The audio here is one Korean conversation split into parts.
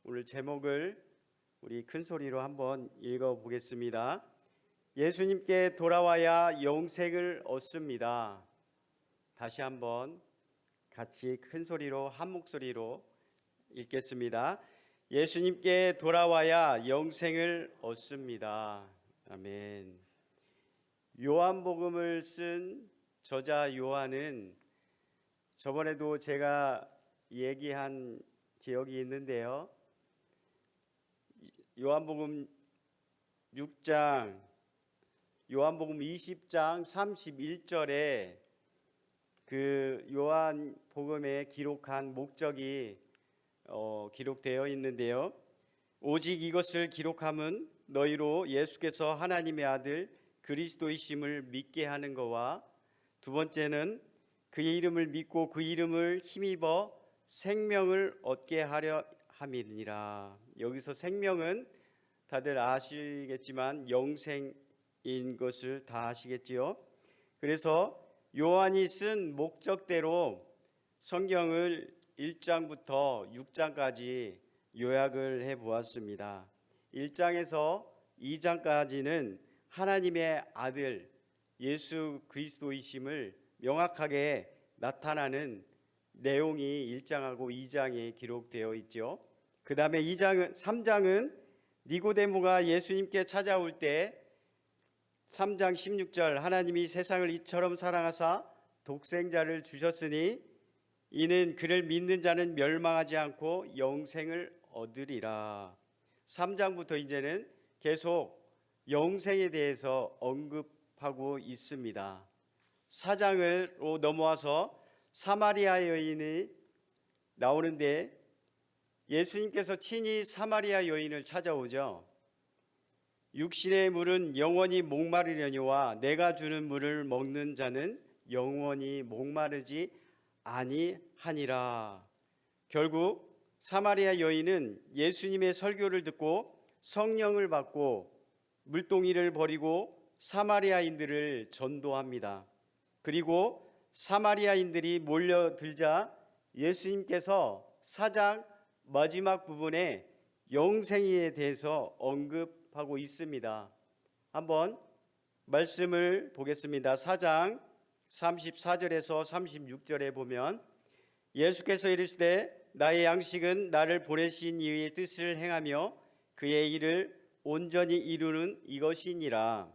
오늘 제목을 우리 큰 소리로 한번 읽어보겠습니다. 예수님께 돌아와야 영생을 얻습니다. 다시 한번 같이 큰 소리로 한 목소리로 읽겠습니다. 예수님께 돌아와야 영생을 얻습니다. 아멘. 요한복음을 쓴 저자 요한은 저번에도 제가 얘기한 기억이 있는데요. 요한복음 6장, 요한복음 20장 31절에 그 요한복음에 기록한 목적이 기록되어 있는데요. 오직 이것을 기록함은 너희로 예수께서 하나님의 아들 그리스도이심을 믿게 하는 것과 두 번째는 그의 이름을 믿고 그 이름을 힘입어 생명을 얻게 하려 함이니라. 여기서 생명은 다들 아시겠지만 영생인 것을 다 아시겠지요. 그래서 요한이 쓴 목적대로 성경을 1장부터 6장까지 요약을 해 보았습니다. 1장에서 2장까지는 하나님의 아들 예수 그리스도이심을 명확하게 나타나는 내용이 1장하고 2장에 기록되어 있죠. 그 다음에 3장은 니고데모가 예수님께 찾아올 때 3장 16절 하나님이 세상을 이처럼 사랑하사 독생자를 주셨으니 이는 그를 믿는 자는 멸망하지 않고 영생을 얻으리라. 3장부터 이제는 계속 영생에 대해서 언급하고 있습니다. 4장으로 넘어와서 사마리아 여인이 나오는데 예수님께서 친히 사마리아 여인을 찾아오죠. 육신의 물은 영원히 목마르려니와 내가 주는 물을 먹는 자는 영원히 목마르지 아니하니라. 결국 사마리아 여인은 예수님의 설교를 듣고 성령을 받고 물동이를 버리고 사마리아인들을 전도합니다. 그리고 사마리아인들이 몰려들자 예수님께서 4장 마지막 부분에 영생에 대해서 언급하고 있습니다. 한번 말씀을 보겠습니다. 4장 34절에서 36절에 보면 예수께서 이르시되 나의 양식은 나를 보내신 이의 뜻을 행하며 그의 일을 온전히 이루는 이것이니라.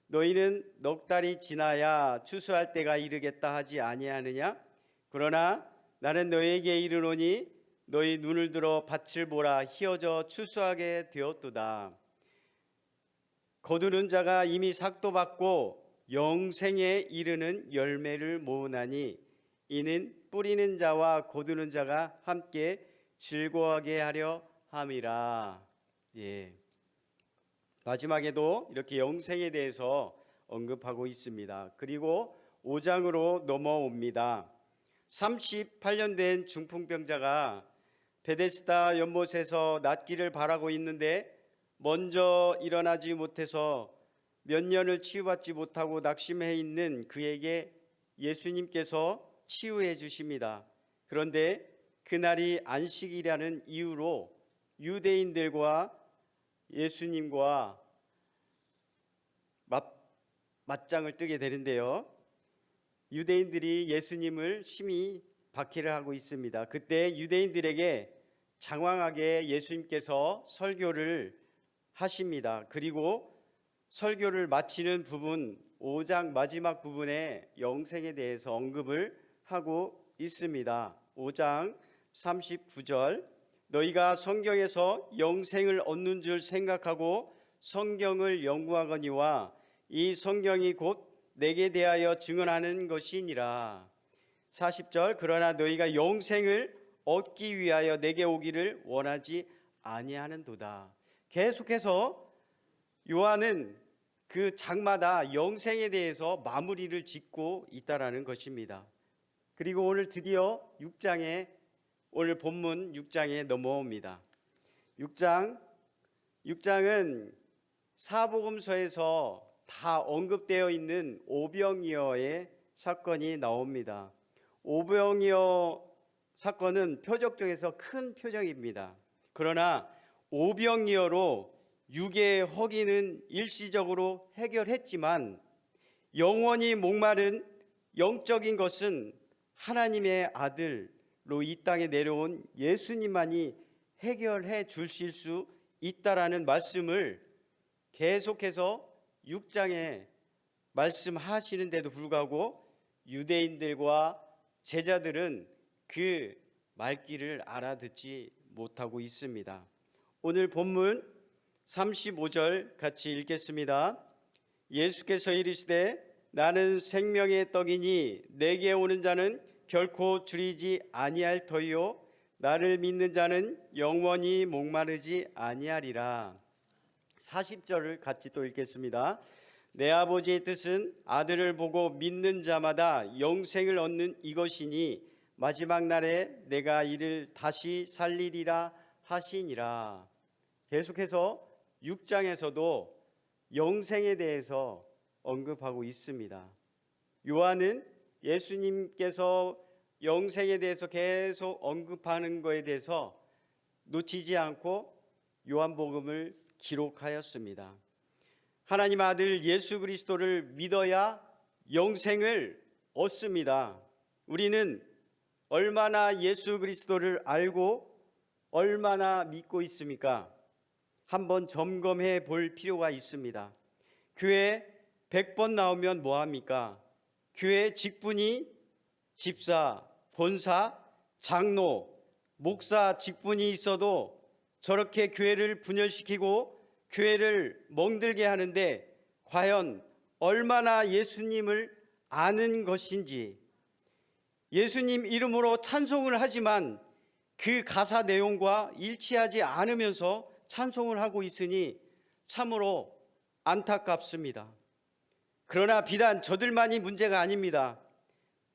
너희는 넉 달이 지나야 추수할 때가 이르겠다 하지 아니하느냐? 그러나 나는 너희에게 이르노니 너희 눈을 들어 밭을 보라. 희어져 추수하게 되었도다. 거두는 자가 이미 삭도 받고 영생에 이르는 열매를 모으나니 이는 뿌리는 자와 거두는 자가 함께 즐거워하게 하려 함이라. 마지막에도 이렇게 영생에 대해서 언급하고 있습니다. 그리고 5장으로 넘어옵니다. 38년 된 중풍병자가 베데스다 연못에서 낫기를 바라고 있는데 먼저 일어나지 못해서 몇 년을 치유받지 못하고 낙심해 있는 그에게 예수님께서 치유해 주십니다. 그런데 그날이 안식이라는 이유로 유대인들과 예수님과 맞짱을 뜨게 되는데요. 유대인들이 예수님을 심히 박해를 하고 있습니다. 그때 유대인들에게 장황하게 예수님께서 설교를 하십니다. 그리고 설교를 마치는 부분 5장 마지막 부분에 영생에 대해서 언급을 하고 있습니다. 5장 39절 너희가 성경에서 영생을 얻는 줄 생각하고 성경을 연구하거니와 이 성경이 곧 내게 대하여 증언하는 것이니라. 40절 그러나 너희가 영생을 얻기 위하여 내게 오기를 원하지 아니하는도다. 계속해서 요한은 그 장마다 영생에 대해서 마무리를 짓고 있다라는 것입니다. 그리고 오늘 드디어 6장에 오늘 본문 6장에 넘어옵니다. 6장은 사복음서에서 다 언급되어 있는 오병이어의 사건이 나옵니다. 오병이어 사건은 표적 중에서 큰 표적입니다. 그러나 오병이어로 육의 허기는 일시적으로 해결했지만 영원히 목마른 영적인 것은 하나님의 아들로 이 땅에 내려온 예수님만이 해결해 주실 수 있다라는 말씀을 계속해서 6장에 말씀하시는데도 불구하고 유대인들과 제자들은 그 말귀를 알아듣지 못하고 있습니다. 오늘 본문 35절 같이 읽겠습니다. 예수께서 이르시되 나는 생명의 떡이니 내게 오는 자는 결코 줄이지 아니할 터이요 나를 믿는 자는 영원히 목마르지 아니하리라. 40절을 같이 또 읽겠습니다. 내 아버지의 뜻은 아들을 보고 믿는 자마다 영생을 얻는 이것이니 마지막 날에 내가 이를 다시 살리리라 하시니라. 계속해서 6장에서도 영생에 대해서 언급하고 있습니다. 요한은 예수님께서 영생에 대해서 계속 언급하는 것에 대해서 놓치지 않고 요한복음을 기록하였습니다. 하나님 아들 예수 그리스도를 믿어야 영생을 얻습니다. 우리는 얼마나 예수 그리스도를 알고 얼마나 믿고 있습니까? 한번 점검해 볼 필요가 있습니다. 교회 100번 나오면 뭐합니까? 교회 직분이 집사, 권사, 장로, 목사 직분이 있어도 저렇게 교회를 분열시키고 교회를 멍들게 하는데 과연 얼마나 예수님을 아는 것인지, 예수님 이름으로 찬송을 하지만 그 가사 내용과 일치하지 않으면서 찬송을 하고 있으니 참으로 안타깝습니다. 그러나 비단 저들만이 문제가 아닙니다.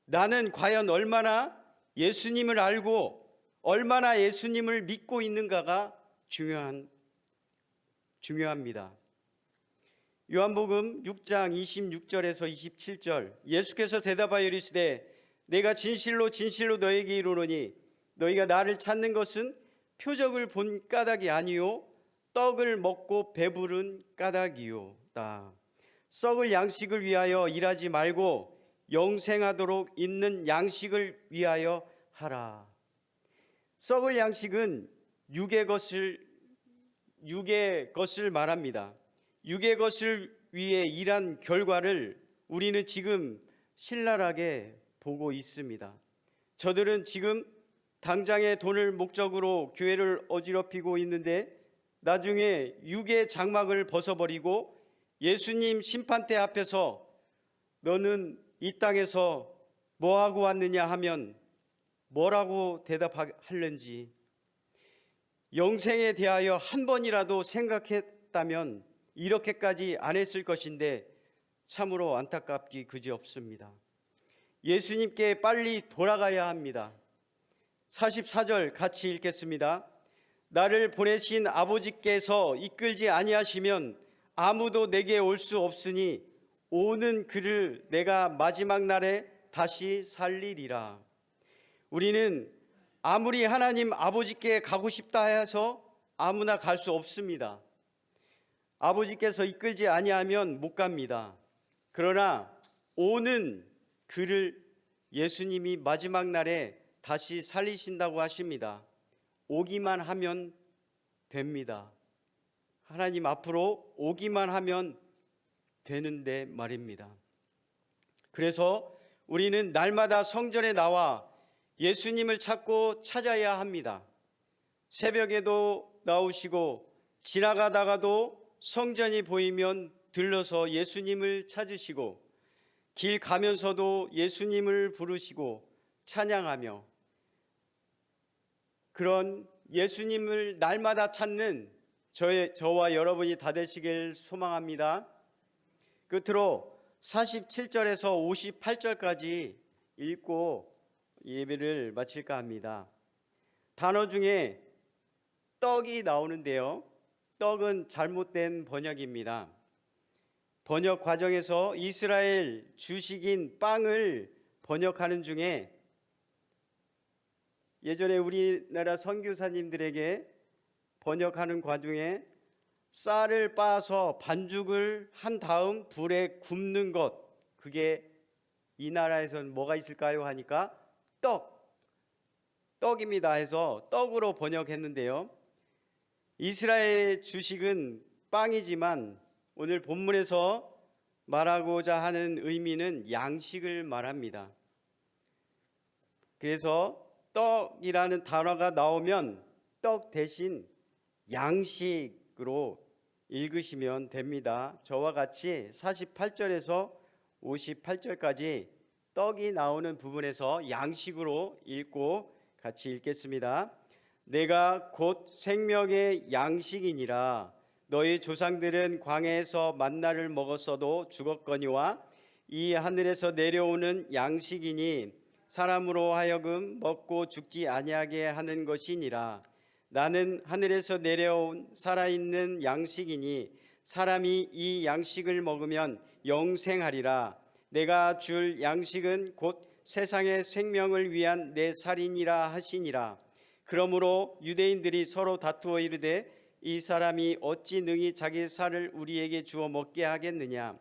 나는 과연 얼마나 예수님을 알고 얼마나 예수님을 믿고 있는가가 중요합니다. 요한복음 6장 26절에서 27절 예수께서 대답하여 이르시되 내가 진실로 진실로 너에게 이르노니 너희가 나를 찾는 것은 표적을 본 까닭이 아니요 떡을 먹고 배부른 까닭이요다. 썩을 양식을 위하여 일하지 말고 영생하도록 있는 양식을 위하여 하라. 썩을 양식은 육의 것을 말합니다. 육의 것을 위해 일한 결과를 우리는 지금 신랄하게 보고 있습니다. 저들은 지금 당장의 돈을 목적으로 교회를 어지럽히고 있는데 나중에 육의 장막을 벗어버리고 예수님 심판대 앞에서 너는 이 땅에서 뭐하고 왔느냐 하면 뭐라고 대답할는지, 영생에 대하여 한 번이라도 생각했다면 이렇게까지 안 했을 것인데 참으로 안타깝기 그지없습니다. 예수님께 빨리 돌아가야 합니다. 44절 같이 읽겠습니다. 나를 보내신 아버지께서 이끌지 아니하시면 아무도 내게 올 수 없으니 오는 그를 내가 마지막 날에 다시 살리리라. 우리는 아무리 하나님 아버지께 가고 싶다 해서 아무나 갈 수 없습니다. 아버지께서 이끌지 아니하면 못 갑니다. 그러나 오는 그를 예수님이 마지막 날에 다시 살리신다고 하십니다. 오기만 하면 됩니다. 하나님 앞으로 오기만 하면 되는데 말입니다. 그래서 우리는 날마다 성전에 나와 예수님을 찾아야 합니다. 새벽에도 나오시고 지나가다가도 성전이 보이면 들러서 예수님을 찾으시고 길 가면서도 예수님을 부르시고 찬양하며 그런 예수님을 날마다 찾는 저와 여러분이 다 되시길 소망합니다. 끝으로 47절에서 58절까지 읽고 예배를 마칠까 합니다. 단어 중에 떡이 나오는데요. 떡은 잘못된 번역입니다. 번역 과정에서 이스라엘 주식인 빵을 번역하는 중에 예전에 우리나라 선교사님들에게 번역하는 과정에 쌀을 빻아서 반죽을 한 다음 불에 굽는 것, 그게 이 나라에서는 뭐가 있을까요? 하니까 떡입니다 해서 떡으로 번역했는데요. 이스라엘의 주식은 빵이지만 오늘 본문에서 말하고자 하는 의미는 양식을 말합니다. 그래서 떡이라는 단어가 나오면 떡 대신 양식으로 읽으시면 됩니다. 저와 같이 48절에서 58절까지 떡이 나오는 부분에서 양식으로 읽고 같이 읽겠습니다. 내가 곧 생명의 양식이니라. 너희 조상들은 광야에서 만나를 먹었어도 죽었거니와 이 하늘에서 내려오는 양식이니 사람으로 하여금 먹고 죽지 아니하게 하는 것이니라. 나는 하늘에서 내려온 살아있는 양식이니 사람이 이 양식을 먹으면 영생하리라. 내가 줄 양식은 곧 세상의 생명을 위한 내 살이니라 하시니라. 그러므로 유대인들이 서로 다투어 이르되 이 사람이 어찌 능히 자기 살을 우리에게 주어 먹게 하겠느냐.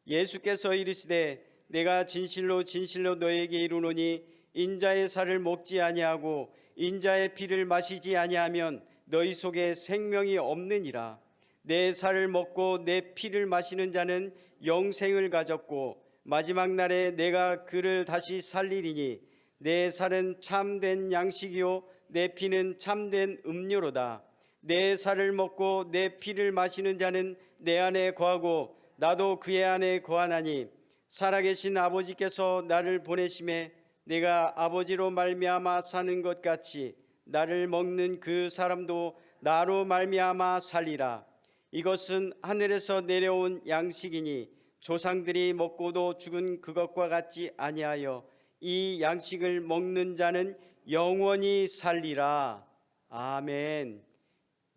예수께서 이르시되 내가 진실로 진실로 너에게 이르노니 인자의 살을 먹지 아니하고 인자의 피를 마시지 아니하면 너희 속에 생명이 없느니라. 내 살을 먹고 내 피를 마시는 자는 영생을 가졌고 마지막 날에 내가 그를 다시 살리리니 내 살은 참된 양식이요 내 피는 참된 음료로다. 내 살을 먹고 내 피를 마시는 자는 내 안에 거하고 나도 그의 안에 거하나니 살아계신 아버지께서 나를 보내심에 내가 아버지로 말미암아 사는 것 같이 나를 먹는 그 사람도 나로 말미암아 살리라. 이것은 하늘에서 내려온 양식이니 조상들이 먹고도 죽은 그것과 같지 아니하여 이 양식을 먹는 자는 영원히 살리라. 아멘.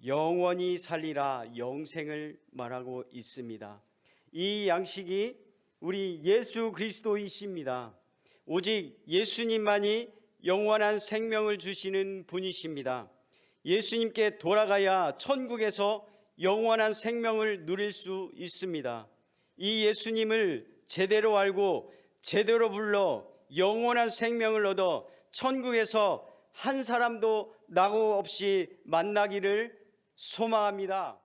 영원히 살리라. 영생을 말하고 있습니다. 이 양식이 우리 예수 그리스도이십니다. 오직 예수님만이 영원한 생명을 주시는 분이십니다. 예수님께 돌아가야 천국에서 영원한 생명을 누릴 수 있습니다. 이 예수님을 제대로 알고 제대로 불러 영원한 생명을 얻어 천국에서 한 사람도 낙오 없이 만나기를 소망합니다.